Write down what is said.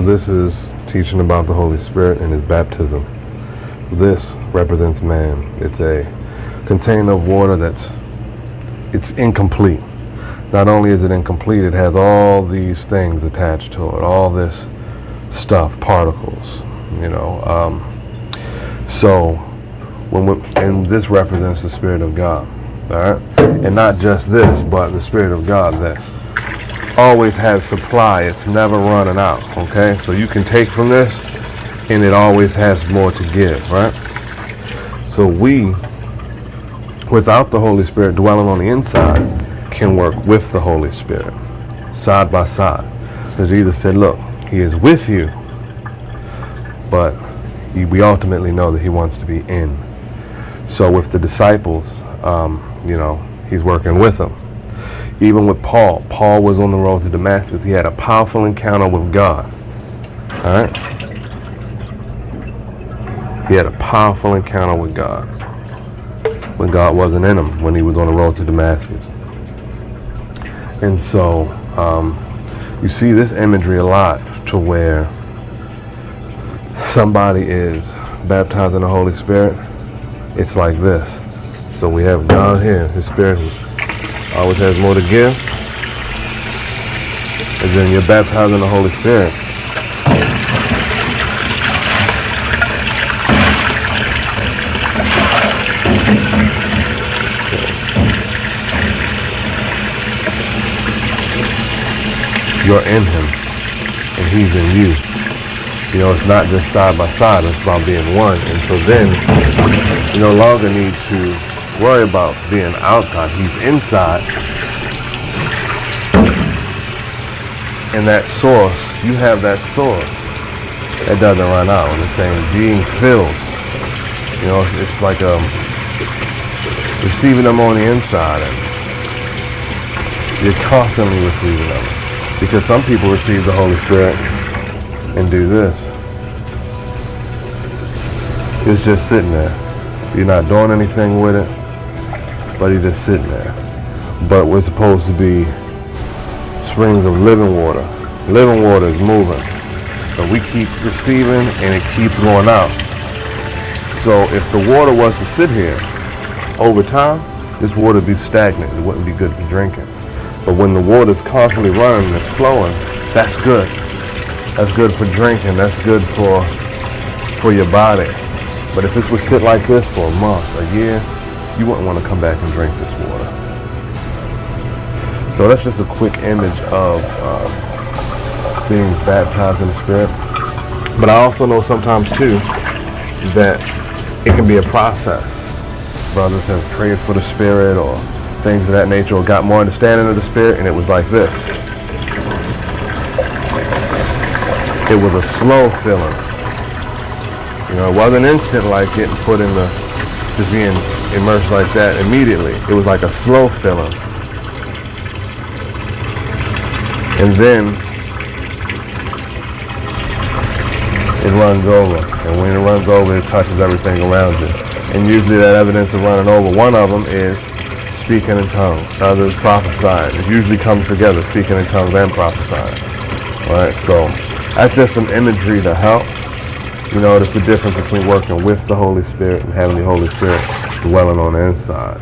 this is teaching about the Holy Spirit and his baptism. This represents man. It's a container of water it's incomplete. Not only is it incomplete, it has all these things attached to it, all this stuff, particles, and this represents the Spirit of God, all right? And not just this, but the Spirit of God that always has supply. It's never running out, okay? So you can take from this, and it always has more to give, right? So we, without the Holy Spirit dwelling on the inside, can work with the Holy Spirit, side by side. Because Jesus said, look, he is with you, but we ultimately know that he wants to be in. So with the disciples, he's working with them. Even with Paul was on the road to Damascus. He had a powerful encounter with God. All right? He had a powerful encounter with God when God wasn't in him, when he was on the road to Damascus. And so you see this imagery a lot, to where somebody is baptized in the Holy Spirit. It's like this. So we have God here, his Spirit, who always has more to give. And then you're baptized in the Holy Spirit. You're in him, and he's in you. It's not just side by side, it's about being one. And so then, you no longer need to worry about being outside. He's inside. And that source, you have that source that doesn't run out. And it's saying being filled. It's like receiving them on the inside. And you're constantly receiving them. Because some people receive the Holy Spirit and do this. It's just sitting there. You're not doing anything with it, but you're just sitting there. But we're supposed to be springs of living water. Living water is moving. So we keep receiving and it keeps going out. So if the water was to sit here, over time, this water would be stagnant. It wouldn't be good for drinking. But when the water's constantly running and it's flowing, that's good. That's good for drinking. That's good for your body. But if it would sit like this for a month, a year, you wouldn't want to come back and drink this water. So that's just a quick image of being baptized in the Spirit. But I also know sometimes too that it can be a process. Brothers have prayed for the Spirit or things of that nature, or got more understanding of the Spirit, and it was like this. It was a slow filling. It wasn't instant like getting put in just being immersed like that immediately. It was like a slow filling. And then it runs over. And when it runs over, it touches everything around you. And usually that evidence of running over, one of them is speaking in tongues. Others prophesying. It usually comes together, speaking in tongues and prophesying. Alright, so that's just some imagery to help. There's the difference between working with the Holy Spirit and having the Holy Spirit dwelling on the inside.